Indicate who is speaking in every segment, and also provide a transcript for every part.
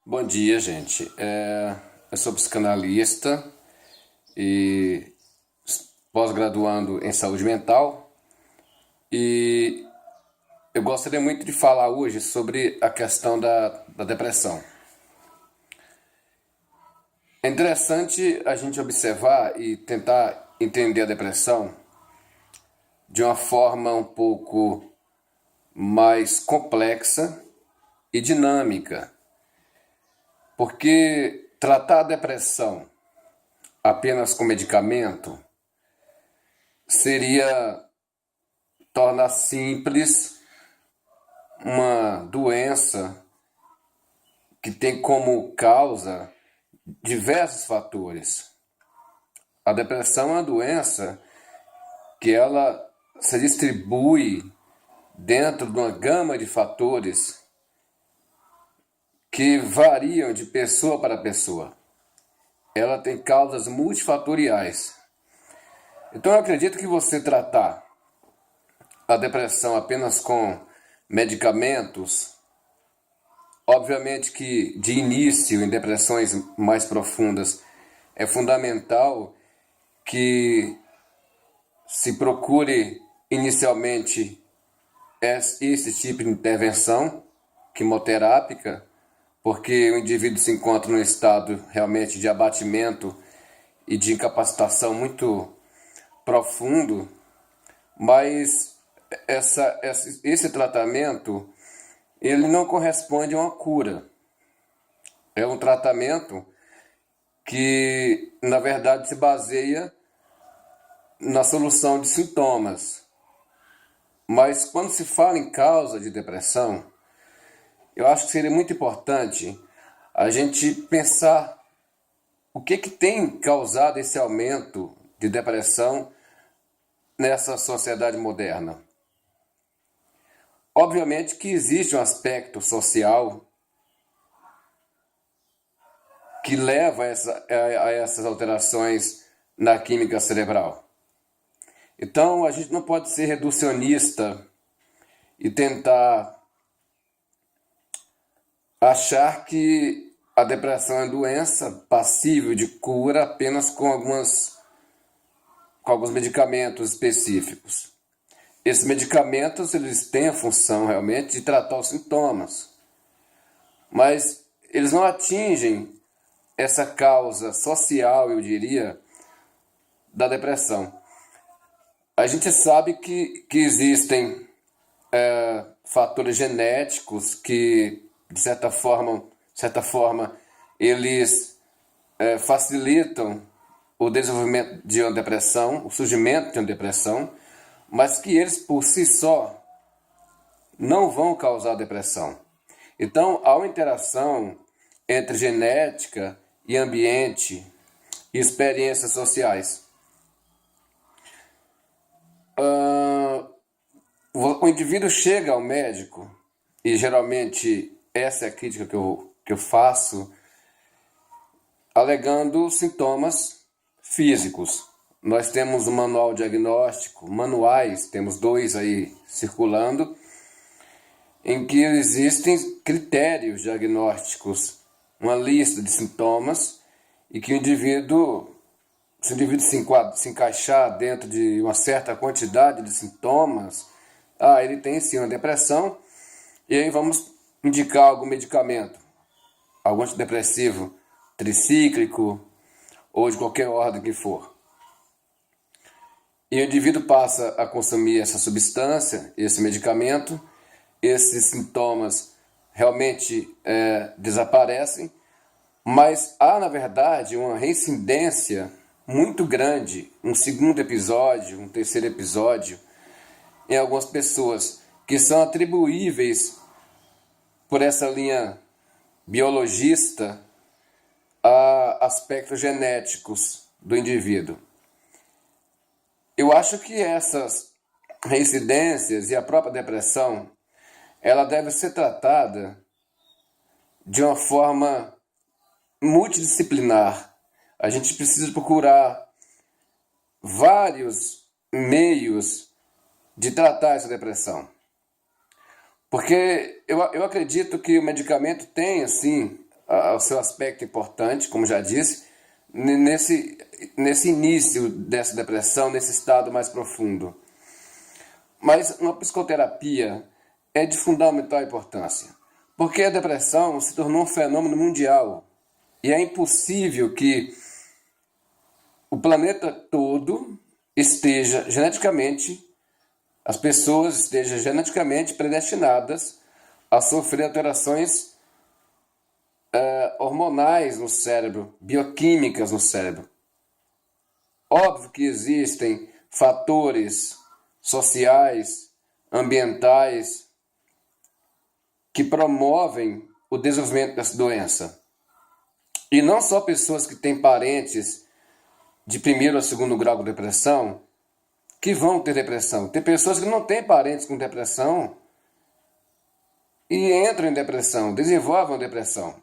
Speaker 1: Bom dia, gente. Eu sou psicanalista e pós-graduando em saúde mental e eu gostaria muito de falar hoje sobre a questão da depressão. É interessante a gente observar e tentar entender a depressão de uma forma um pouco mais complexa e dinâmica, porque tratar a depressão apenas com medicamento seria tornar simples uma doença que tem como causa diversos fatores. A depressão é uma doença que ela se distribui dentro de uma gama de fatores que variam de pessoa para pessoa. Ela tem causas multifatoriais. Então eu acredito que você tratar a depressão apenas com medicamentos, obviamente que de início em depressões mais profundas é fundamental que se procure inicialmente esse tipo de intervenção quimioterápica, porque o indivíduo se encontra num estado realmente de abatimento e de incapacitação muito profundo, mas esse tratamento ele não corresponde a uma cura. É um tratamento que, na verdade, se baseia na solução de sintomas. Mas quando se fala em causa de depressão, eu acho que seria muito importante a gente pensar o que tem causado esse aumento de depressão nessa sociedade moderna. Obviamente que existe um aspecto social que leva a essas alterações na química cerebral. Então a gente não pode ser reducionista e tentar achar que a depressão é doença passível de cura apenas com alguns medicamentos específicos. Esses medicamentos eles têm a função realmente de tratar os sintomas, mas eles não atingem essa causa social, eu diria, da depressão. A gente sabe que existem fatores genéticos que, de certa forma eles facilitam o desenvolvimento de uma depressão, o surgimento de uma depressão, mas que eles por si só não vão causar depressão. Então, há uma interação entre genética e ambiente e experiências sociais. O indivíduo chega ao médico, e geralmente essa é a crítica que eu faço, alegando sintomas físicos. Nós temos um manual diagnóstico, manuais, temos dois aí circulando, em que existem critérios diagnósticos, uma lista de sintomas, e que se o indivíduo se encaixar dentro de uma certa quantidade de sintomas, ele tem sim uma depressão, e aí vamos indicar algum medicamento, algum antidepressivo tricíclico, ou de qualquer ordem que for. E o indivíduo passa a consumir essa substância, esse medicamento, esses sintomas realmente desaparecem, mas há, na verdade, uma reincidência muito grande, um segundo episódio, um terceiro episódio, em algumas pessoas, que são atribuíveis por essa linha biologista a aspectos genéticos do indivíduo. Eu acho que essas reincidências e a própria depressão, ela deve ser tratada de uma forma multidisciplinar. A gente precisa procurar vários meios de tratar essa depressão. Porque eu acredito que o medicamento tem, assim, o seu aspecto importante, como já disse, nesse início dessa depressão, nesse estado mais profundo. Mas uma psicoterapia é de fundamental importância, porque a depressão se tornou um fenômeno mundial e é impossível que o planeta todo esteja geneticamente, as pessoas estejam geneticamente predestinadas a sofrer alterações hormonais no cérebro, bioquímicas no cérebro. Óbvio que existem fatores sociais, ambientais, que promovem o desenvolvimento dessa doença. E não só pessoas que têm parentes de primeiro ou segundo grau de depressão que vão ter depressão. Tem pessoas que não têm parentes com depressão e entram em depressão, desenvolvem depressão.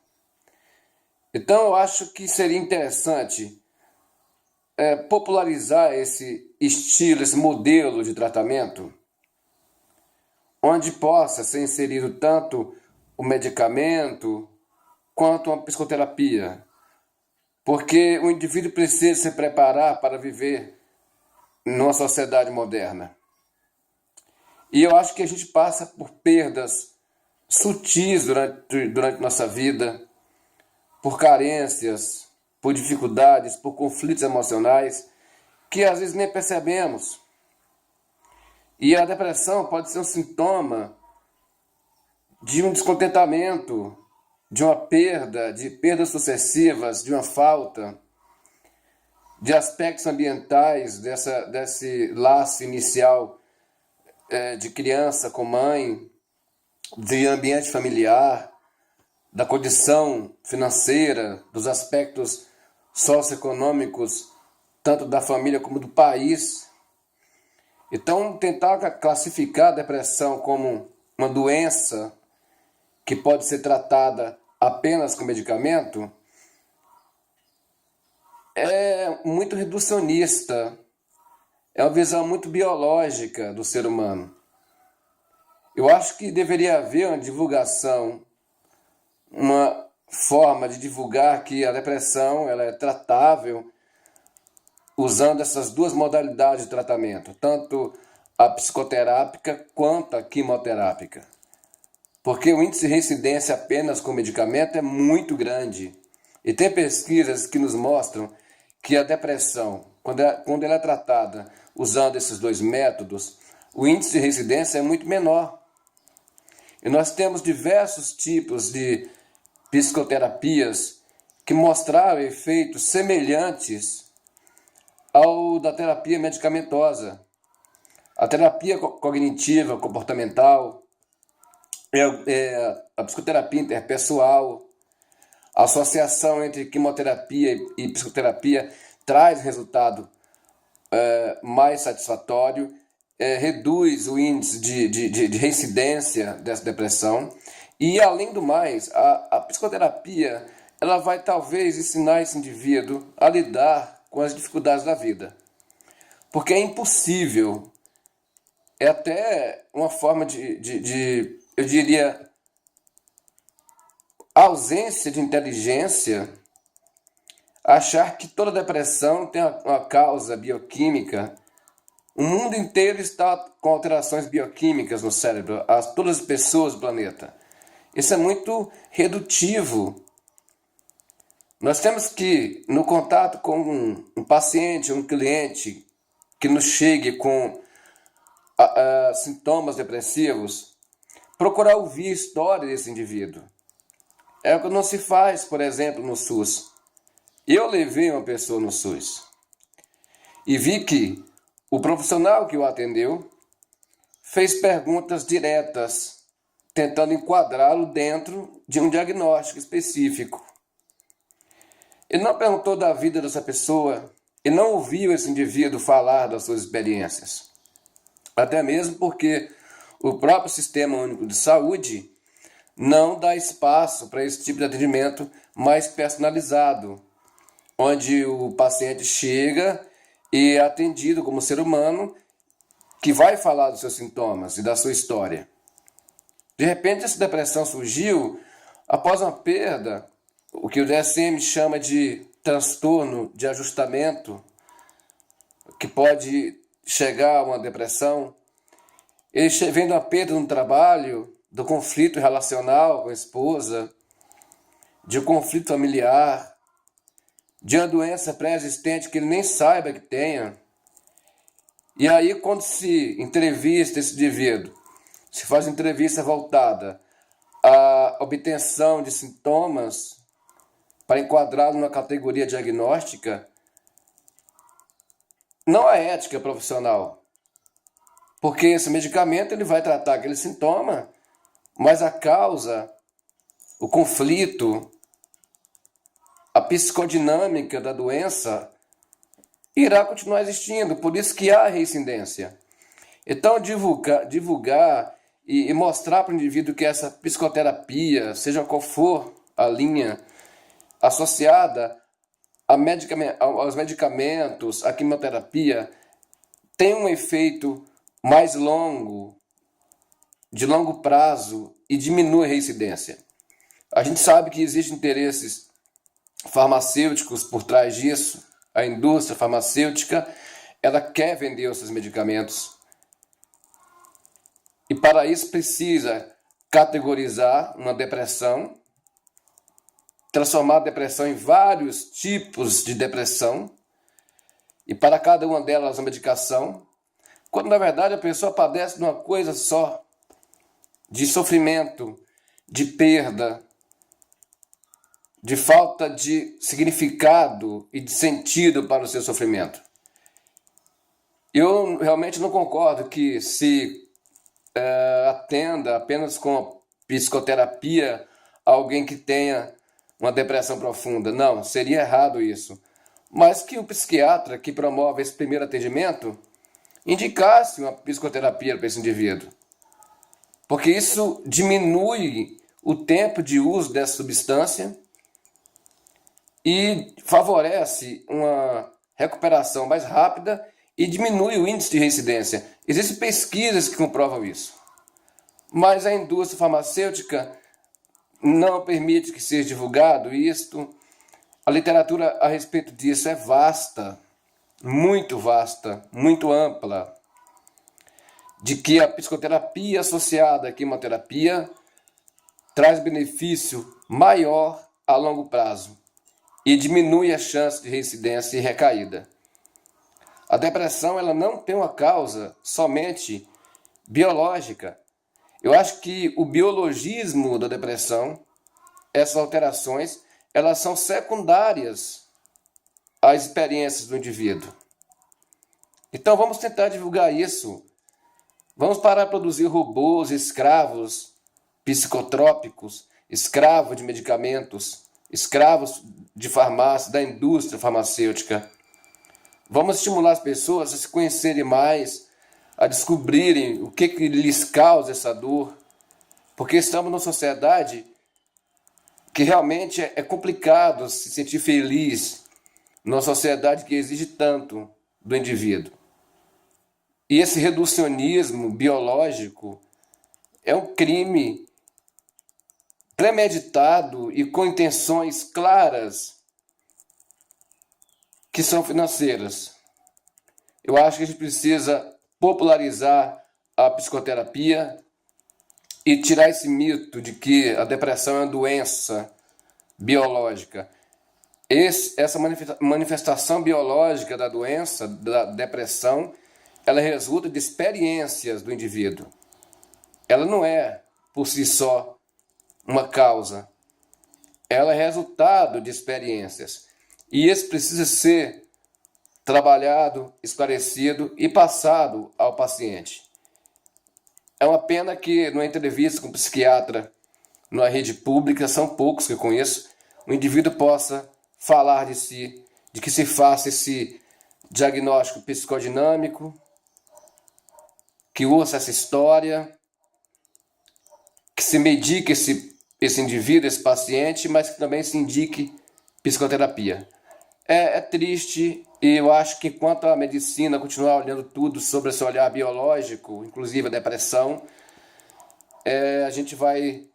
Speaker 1: Então eu acho que seria interessante popularizar esse estilo, esse modelo de tratamento, onde possa ser inserido tanto o medicamento quanto a psicoterapia. Porque o indivíduo precisa se preparar para viver numa sociedade moderna. E eu acho que a gente passa por perdas sutis durante nossa vida, por carências, por dificuldades, por conflitos emocionais, que às vezes nem percebemos. E a depressão pode ser um sintoma de um descontentamento, de uma perda, de perdas sucessivas, de uma falta, de aspectos ambientais, desse laço inicial de criança com mãe, de ambiente familiar, da condição financeira, dos aspectos socioeconômicos, tanto da família como do país. Então, tentar classificar a depressão como uma doença que pode ser tratada apenas com medicamento é muito reducionista, é uma visão muito biológica do ser humano. Eu acho que deveria haver uma divulgação, uma forma de divulgar que a depressão ela é tratável usando essas duas modalidades de tratamento, tanto a psicoterápica quanto a quimioterápica. Porque o índice de reincidência apenas com medicamento é muito grande. E tem pesquisas que nos mostram que a depressão, quando ela é tratada usando esses dois métodos, o índice de reincidência é muito menor. E nós temos diversos tipos de psicoterapias que mostraram efeitos semelhantes ao da terapia medicamentosa. A terapia cognitiva, comportamental, a psicoterapia interpessoal, a associação entre quimioterapia e psicoterapia traz resultado mais satisfatório, reduz o índice de reincidência dessa depressão. E, além do mais, a psicoterapia ela vai talvez ensinar esse indivíduo a lidar com as dificuldades da vida. Porque é impossível, é até uma forma eu diria, ausência de inteligência, achar que toda depressão tem uma causa bioquímica. O mundo inteiro está com alterações bioquímicas no cérebro, todas as pessoas do planeta. Isso é muito redutivo. Nós temos que, no contato com um paciente, um cliente que nos chegue com sintomas depressivos, procurar ouvir a história desse indivíduo. É o que não se faz, por exemplo, no SUS. Eu levei uma pessoa no SUS e vi que o profissional que o atendeu fez perguntas diretas, tentando enquadrá-lo dentro de um diagnóstico específico. Ele não perguntou da vida dessa pessoa, ele não ouviu esse indivíduo falar das suas experiências. Até mesmo porque o próprio Sistema Único de Saúde não dá espaço para esse tipo de atendimento mais personalizado, onde o paciente chega e é atendido como ser humano que vai falar dos seus sintomas e da sua história. De repente, essa depressão surgiu após uma perda o que o DSM chama de transtorno de ajustamento, que pode chegar a uma depressão, ele vem do aperto no trabalho, do conflito relacional com a esposa, de um conflito familiar, de uma doença pré-existente que ele nem saiba que tenha. E aí, quando se entrevista esse indivíduo, se faz entrevista voltada à obtenção de sintomas para enquadrá-lo na categoria diagnóstica, não há ética profissional. Porque esse medicamento ele vai tratar aquele sintoma, mas a causa, o conflito, a psicodinâmica da doença irá continuar existindo. Por isso que há reincidência. Então, divulgar e mostrar para o indivíduo que essa psicoterapia, seja qual for a linha associada aos medicamentos, à quimioterapia, tem um efeito mais longo, de longo prazo, e diminui a reincidência. A gente sabe que existem interesses farmacêuticos por trás disso. A indústria farmacêutica, ela quer vender os seus medicamentos. E para isso precisa categorizar uma depressão, transformar a depressão em vários tipos de depressão, e para cada uma delas uma medicação, quando na verdade a pessoa padece de uma coisa só, de sofrimento, de perda, de falta de significado e de sentido para o seu sofrimento. Eu realmente não concordo que se atenda apenas com psicoterapia a alguém que tenha uma depressão profunda. Não, seria errado isso. Mas que o psiquiatra que promove esse primeiro atendimento indicasse uma psicoterapia para esse indivíduo. Porque isso diminui o tempo de uso dessa substância e favorece uma recuperação mais rápida e diminui o índice de reincidência. Existem pesquisas que comprovam isso. Mas a indústria farmacêutica não permite que seja divulgado isto. A literatura a respeito disso é vasta, muito ampla, de que a psicoterapia associada à quimioterapia traz benefício maior a longo prazo e diminui a chance de reincidência e recaída. A depressão ela não tem uma causa somente biológica. Eu acho que o biologismo da depressão, essas alterações, elas são secundárias às experiências do indivíduo. Então vamos tentar divulgar isso. Vamos parar de produzir robôs, escravos psicotrópicos, escravos de medicamentos, escravos de farmácia, da indústria farmacêutica. Vamos estimular as pessoas a se conhecerem mais, a descobrirem o que lhes causa essa dor, porque estamos numa sociedade que realmente é complicado se sentir feliz, numa sociedade que exige tanto do indivíduo. E esse reducionismo biológico é um crime premeditado e com intenções claras que são financeiras. Eu acho que a gente precisa popularizar a psicoterapia e tirar esse mito de que a depressão é uma doença biológica. Essa manifestação biológica da doença, da depressão, ela resulta de experiências do indivíduo. Ela não é, por si só, uma causa. Ela é resultado de experiências. E isso precisa ser trabalhado, esclarecido e passado ao paciente. É uma pena que numa entrevista com um psiquiatra numa rede pública, são poucos que eu conheço, o indivíduo possa falar de si, de que se faça esse diagnóstico psicodinâmico, que ouça essa história, que se medique esse indivíduo, esse paciente, mas que também se indique psicoterapia. É triste, e eu acho que enquanto a medicina continuar olhando tudo sobre esse olhar biológico, inclusive a depressão, a gente vai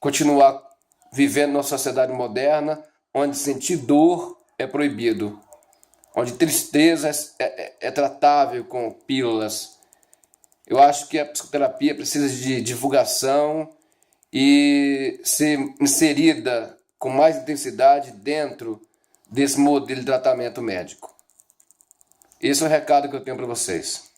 Speaker 1: continuar vivendo numa sociedade moderna onde sentir dor é proibido, onde tristeza é tratável com pílulas. Eu acho que a psicoterapia precisa de divulgação e ser inserida com mais intensidade dentro desse modelo de tratamento médico. Esse é o recado que eu tenho para vocês.